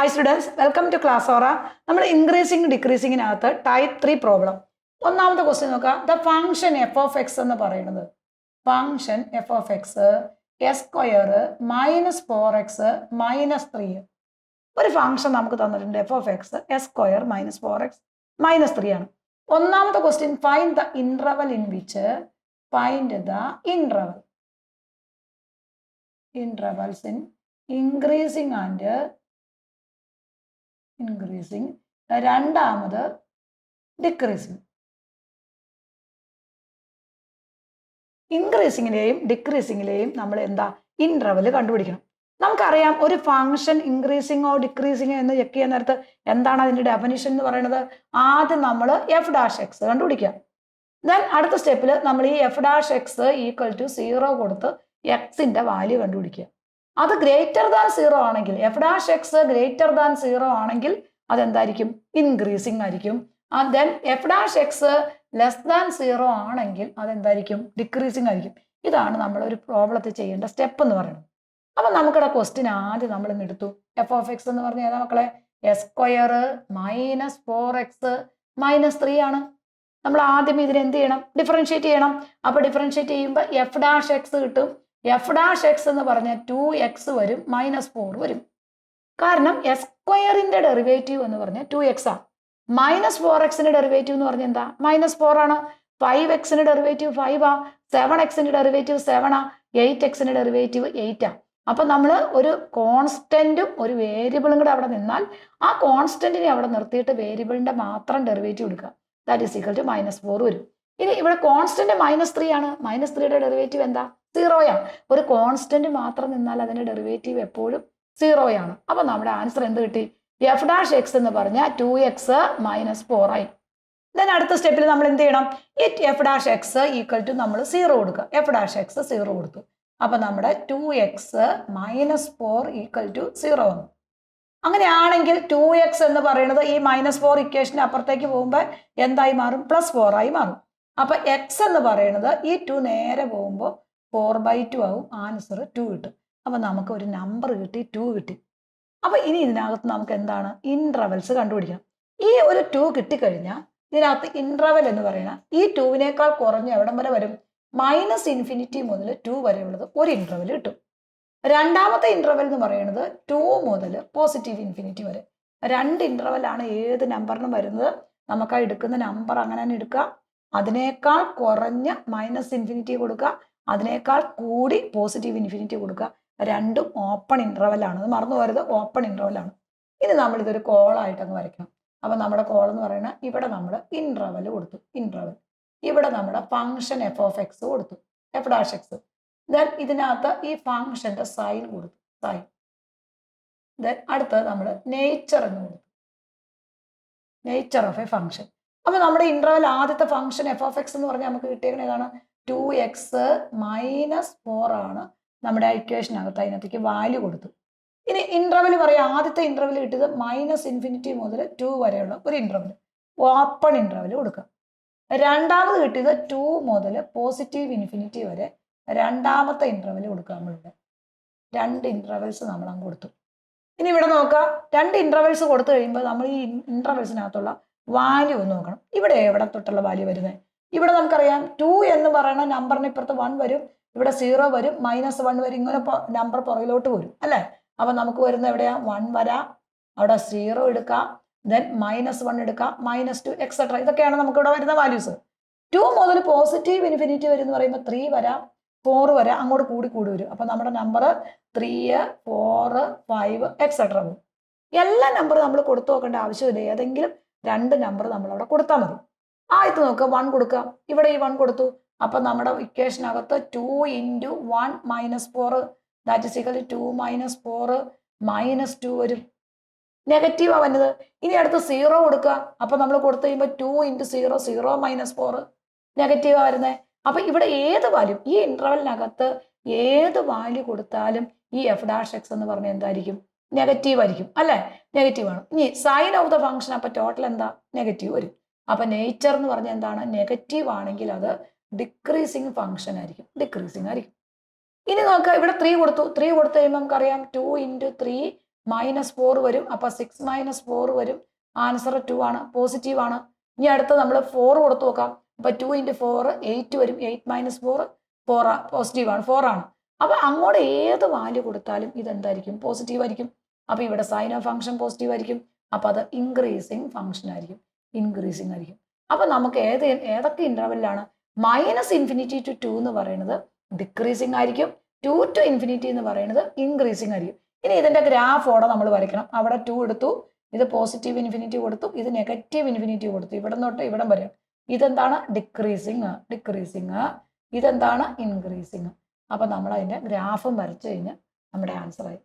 Hi students, welcome to class Aura. നമ്മൾ increasing ഡിക്രീസിങ്ങിനകത്ത് type 3 problem. ഒന്നാമത്തെ question നോക്കാം. The function F of X എന്ന് പറയുന്നത് function F of X S square minus 4x minus 3. ഒരു function നമുക്ക് തന്നിട്ടുണ്ട് F of X S square minus 4x minus 3 ആണ്. ഒന്നാമത്തെ question find the interval in which intervals in increasing and increasing, രണ്ടാമത് decreasing. ഇൻക്രീസിങ്ങിലെയും ഡിക്രീസിങ്ങിലെയും നമ്മൾ എന്താ ഇന്റർവൽ കണ്ടുപിടിക്കണം. നമുക്കറിയാം ഒരു ഫംഗ്ഷൻ ഇൻക്രീസിങ്ങോ ഡിക്രീസിങ്ങോ എന്ന് ചെക്ക് ചെയ്യാൻ നേരത്ത് എന്താണ് അതിന്റെ ഡെഫിനിഷൻ എന്ന് പറയുന്നത്. ആദ്യം നമ്മൾ എഫ് ഡാഷ് എക്സ് കണ്ടുപിടിക്കാം. ദെൻ അടുത്ത സ്റ്റെപ്പിൽ നമ്മൾ ഈ F dash X equal to 0 കൊടുത്ത് എക്സിന്റെ വാല്യൂ കണ്ടുപിടിക്കുക. അത് ഗ്രേറ്റർ ദാൻ 0 ആണെങ്കിൽ, F dash X greater than 0 ആണെങ്കിൽ അതെന്തായിരിക്കും? ഇൻക്രീസിങ് ആയിരിക്കും. Then F dash X less than 0 ആണെങ്കിൽ അതെന്തായിരിക്കും? ഡിക്രീസിങ് ആയിരിക്കും. ഇതാണ് നമ്മൾ ഒരു പ്രോബ്ലത്തിൽ ചെയ്യേണ്ട സ്റ്റെപ്പ് എന്ന് പറയുന്നത്. അപ്പൊ നമുക്കിവിടെ ക്വസ്റ്റ്യൻ ആദ്യം നമ്മൾ ഇന്ന് എടുത്തു. എഫ് ഓഫ് എക്സ് എന്ന് പറഞ്ഞാൽ ഏതാ മക്കളെ? S square minus 4x minus 3 ആണ്. നമ്മൾ ആദ്യം ഇതിന് എന്ത് ചെയ്യണം? ഡിഫറൻഷിയേറ്റ് ചെയ്യണം. അപ്പൊ ഡിഫറൻഷിയേറ്റ് ചെയ്യുമ്പോൾ എഫ് ഡാഷ് എക്സ് കിട്ടും. എഫ് ഡാഷ് എക്സ് എന്ന് പറഞ്ഞാൽ 2x വരും, മൈനസ് 4 വരും. കാരണം എസ് സ്ക്വയറിന്റെ ഡെറിവേറ്റീവ് എന്ന് പറഞ്ഞാൽ 2x ആ. മൈനസ് 4xന്റെ ഡെറിവേറ്റീവ് എന്ന് പറഞ്ഞാൽ എന്താ? മൈനസ് 4 ആണ്. 5xന്റെ ഡെറിവേറ്റീവ് 5 ആ. 7xന്റെ ഡെറിവേറ്റീവ് 7 ആ. 8xന്റെ ഡെറിവേറ്റീവ് 8 ആ. അപ്പൊ നമ്മൾ ഒരു കോൺസ്റ്റന്റും ഒരു വേരിയബിളും കൂടെ അവിടെ നിന്നാൽ ആ കോൺസ്റ്റന്റിനെ അവിടെ നിർത്തിയിട്ട് വേരിയബിളിന്റെ മാത്രം ഡെറിവേറ്റീവ് എടുക്കുക. That is equal to minus 4 വരും. ഇനി ഇവിടെ കോൺസ്റ്റന്റ് മൈനസ് 3 ആണ്. മൈനസ് 3യുടെ ഡെറിവേറ്റീവ് എന്താ? 0 ആണ്. ഒരു കോൺസ്റ്റന്റ് മാത്രം നിന്നാൽ അതിന്റെ ഡെറിവേറ്റീവ് എപ്പോഴും 0 ആണ്. അപ്പൊ നമ്മുടെ ആൻസർ എന്ത് കിട്ടി? എഫ് ഡാഷ് എക്സ് എന്ന് പറഞ്ഞാൽ 2x മൈനസ് 4 ആയി. ദെൻ അടുത്ത സ്റ്റെപ്പിൽ നമ്മൾ എന്ത് ചെയ്യണം? ഈ F dash X equal to നമ്മൾ 0 കൊടുക്കുക. എഫ് ഡാഷ് എക്സ് 0 കൊടുത്തു. അപ്പൊ നമ്മുടെ 2x മൈനസ് 4 ഈക്വൽ ടു 0 വന്നു. അങ്ങനെയാണെങ്കിൽ 2x എന്ന് പറയുന്നത് ഈ മൈനസ് 4 ഇക്വേഷന് അപ്പുറത്തേക്ക് പോകുമ്പോൾ എന്തായി മാറും? പ്ലസ് 4 ആയി മാറും. അപ്പൊ x എന്ന് പറയുന്നത് ഈ 2 നേരെ പോകുമ്പോൾ 4/2 ആവും. ആൻസർ 2 കിട്ടും. അപ്പൊ നമുക്ക് ഒരു നമ്പർ കിട്ടി, 2 കിട്ടി. അപ്പൊ ഇനി ഇതിനകത്ത് നമുക്ക് എന്താണ്? ഇന്റർവെൽസ് കണ്ടുപിടിക്കണം. ഈ ഒരു 2 കിട്ടിക്കഴിഞ്ഞാൽ ഇതിനകത്ത് ഇന്റർവെൽ എന്ന് പറയുന്ന ഈ 2വിനേക്കാൾ കുറഞ്ഞ എവിടം വരെ വരും? മൈനസ് ഇൻഫിനിറ്റി മുതൽ 2 വരെ ഉള്ളത് ഒരു ഇന്റർവെൽ കിട്ടും. രണ്ടാമത്തെ ഇന്റർവെൽ എന്ന് പറയുന്നത് 2 മുതൽ പോസിറ്റീവ് ഇൻഫിനിറ്റി വരെ. 2 ഇന്റർവെൽ ആണ് ഏത് നമ്പറിനും വരുന്നത്. നമുക്ക് ആ എടുക്കുന്ന നമ്പർ അങ്ങനെ തന്നെ എടുക്കുക. അതിനേക്കാൾ കുറഞ്ഞ മൈനസ് ഇൻഫിനിറ്റി കൊടുക്കുക, അതിനേക്കാൾ കൂടി പോസിറ്റീവ് ഇൻഫിനിറ്റി കൊടുക്കുക. രണ്ടും ഓപ്പൺ ഇന്റർവെൽ ആണ്. അത് മറന്നു പോരുത്, ഓപ്പൺ ഇന്റർവെൽ ആണ്. ഇനി നമ്മൾ ഇതൊരു കോളായിട്ട് അങ്ങ് വരയ്ക്കണം. അപ്പൊ നമ്മുടെ കോൾ എന്ന് പറയുന്നത് ഇവിടെ നമ്മൾ ഇന്റർവെൽ കൊടുത്തു. ഇന്റർവെൽ ഇവിടെ നമ്മുടെ ഫംഗ്ഷൻ എഫ് ഓഫ് എക്സ് കൊടുത്തു, എഫ് ഡാഷ് എക്സ്. ദെൻ ഇതിനകത്ത് ഈ ഫംഗ്ഷന്റെ സൈൻ കൊടുത്തു, സൈൻ. ദെൻ അടുത്തത് നമ്മൾ നേച്ചർ എന്ന് കൊടുത്തു, നേച്ചർ ഓഫ് എ ഫംഗ്ഷൻ. അപ്പൊ നമ്മുടെ ഇന്റർവെൽ ആദ്യത്തെ ഫംഗ്ഷൻ എഫ് ഓഫ് എക്സ് എന്ന് പറഞ്ഞാൽ നമുക്ക് കിട്ടിയേക്കുന്നത് ഏതാണ്? 2x മൈനസ് 4 ആണ് നമ്മുടെ ഇക്വേഷനകത്ത്. അതിനകത്തേക്ക് വാല്യൂ കൊടുത്തു. ഇനി ഇന്റർവെൽ പറയാം. ആദ്യത്തെ ഇന്റർവെൽ കിട്ടിയത് മൈനസ് ഇൻഫിനിറ്റി മുതൽ 2 വരെയുള്ള ഒരു ഇന്റർവെൽ, ഓപ്പൺ ഇന്റർവെൽ കൊടുക്കുക. രണ്ടാമത് കിട്ടിയത് 2 മുതൽ പോസിറ്റീവ് ഇൻഫിനിറ്റി വരെ രണ്ടാമത്തെ ഇന്റർവെൽ കൊടുക്കുക. നമ്മളിവിടെ 2 ഇന്റർവെൽസ് നമ്മൾ അങ്ങ് കൊടുത്തു. ഇനി ഇവിടെ നോക്കാം. 2 ഇന്റർവെൽസ് കൊടുത്തു കഴിയുമ്പോൾ നമ്മൾ ഈ ഇന്റർവെൽസിനകത്തുള്ള വാല്യൂ ഒന്ന് നോക്കണം. ഇവിടെ എവിടെ തൊട്ടുള്ള വാല്യൂ വരുന്നത്? ഇവിടെ നമുക്കറിയാം 2 എന്ന് പറയുന്ന നമ്പറിന് ഇപ്പുറത്ത് 1 വരും, ഇവിടെ 0 വരും, മൈനസ് 1 വരും. ഇങ്ങനെ നമ്പർ പുറകിലോട്ട് വരും അല്ലേ? അപ്പൊ നമുക്ക് വരുന്ന എവിടെയാ? 1 വരാം, അവിടെ 0 എടുക്കാം, ദെൻ മൈനസ് 1 എടുക്കാം, മൈനസ് 2 എക്സെട്ര. ഇതൊക്കെയാണ് നമുക്ക് ഇവിടെ വരുന്ന വാല്യൂസ്. 2 മുതൽ പോസിറ്റീവ് ഇൻഫിനിറ്റി വരും എന്ന് പറയുമ്പോൾ 3 വരാം, 4 വരാം, അങ്ങോട്ട് കൂടി വരും. അപ്പൊ നമ്മുടെ നമ്പർ 3, 4, 5 എക്സെട്ര പോകും. എല്ലാ നമ്പറും നമ്മൾ കൊടുത്തു നോക്കേണ്ട ആവശ്യമില്ല. ഏതെങ്കിലും 2 നമ്പർ നമ്മൾ അവിടെ കൊടുത്താൽ മതി. ആദ്യത്തെ നോക്കുക, 1 കൊടുക്കാം. ഇവിടെ ഈ 1 കൊടുത്തു. അപ്പൊ നമ്മുടെ ഇക്വേഷനകത്ത് 2 × 1 minus 4 that is equal to 2 minus 4 minus 2 വരും. നെഗറ്റീവാ വന്നത്. ഇനി അടുത്ത് 0 കൊടുക്കുക. അപ്പൊ നമ്മൾ കൊടുത്തു കഴിയുമ്പോൾ 2 × 0 0 മൈനസ് 4 നെഗറ്റീവാ വരുന്നത്. അപ്പൊ ഇവിടെ ഏത് വാല്യൂ, ഈ ഇന്റർവെലിനകത്ത് ഏത് വാല്യൂ കൊടുത്താലും ഈ എഫ് ഡാഷ് എക്സ് എന്ന് പറഞ്ഞാൽ എന്തായിരിക്കും? നെഗറ്റീവ് ആയിരിക്കും അല്ലെ? നെഗറ്റീവ് ആണ്. ഇനി സൈൻ ഓഫ് ദ ഫംഗ്ഷൻ അപ്പൊ ടോട്ടൽ എന്താ? നെഗറ്റീവ് വരും. അപ്പൊ നേച്ചർ എന്ന് പറഞ്ഞാൽ എന്താണ്? നെഗറ്റീവ് ആണെങ്കിൽ അത് ഡിക്രീസിങ് ഫംഗ്ഷൻ ആയിരിക്കും, ഡിക്രീസിങ് ആയിരിക്കും. ഇനി നോക്കാം, ഇവിടെ 3 കൊടുത്തു. 3 കൊടുത്തു കഴിയുമ്പോൾ നമുക്കറിയാം 2 × 3 -4 വരും. അപ്പൊ 6 - 4 വരും. ആൻസർ 2 ആണ്, പോസിറ്റീവ് ആണ്. ഇനി അടുത്ത് നമ്മൾ 4 കൊടുത്തു നോക്കാം. അപ്പൊ 2 × 4 8 വരും. 8 - 4 4 പോസിറ്റീവ് ആണ്, 4 ആണ്. അപ്പൊ അങ്ങോട്ട് ഏത് വാല്യൂ കൊടുത്താലും ഇതെന്തായിരിക്കും? പോസിറ്റീവ് ആയിരിക്കും. അപ്പൊ ഇവിടെ സൈൻ ഓഫ് ഫംഗ്ഷൻ പോസിറ്റീവ് ആയിരിക്കും. അപ്പൊ അത് ഇൻക്രീസിങ് ഫംഗ്ഷൻ ആയിരിക്കും, ഇൻക്രീസിങ് ആയിരിക്കും. അപ്പൊ നമുക്ക് ഏതൊക്കെ ഇന്റർവെല്ലാണ് -∞ to 2 എന്ന് പറയുന്നത് ഡിക്രീസിങ് ആയിരിക്കും, 2 to ∞ എന്ന് പറയുന്നത് ഇൻക്രീസിങ് ആയിരിക്കും. ഇനി ഇതിന്റെ ഗ്രാഫോടെ നമ്മൾ വരയ്ക്കണം. അവിടെ 2 എടുത്തു, ഇത് പോസിറ്റീവ് ഇൻഫിനിറ്റി കൊടുത്തു, ഇത് നെഗറ്റീവ് ഇൻഫിനിറ്റി കൊടുത്തു. ഇവിടെ തൊട്ട് ഇവിടം വരെ ഇതെന്താണ്? ഡിക്രീസിങ്. ഇതെന്താണ്? ഇൻക്രീസിങ്. അപ്പൊ നമ്മൾ അതിന്റെ ഗ്രാഫും വരച്ചു കഴിഞ്ഞാൽ നമ്മുടെ ആൻസർ ആയി.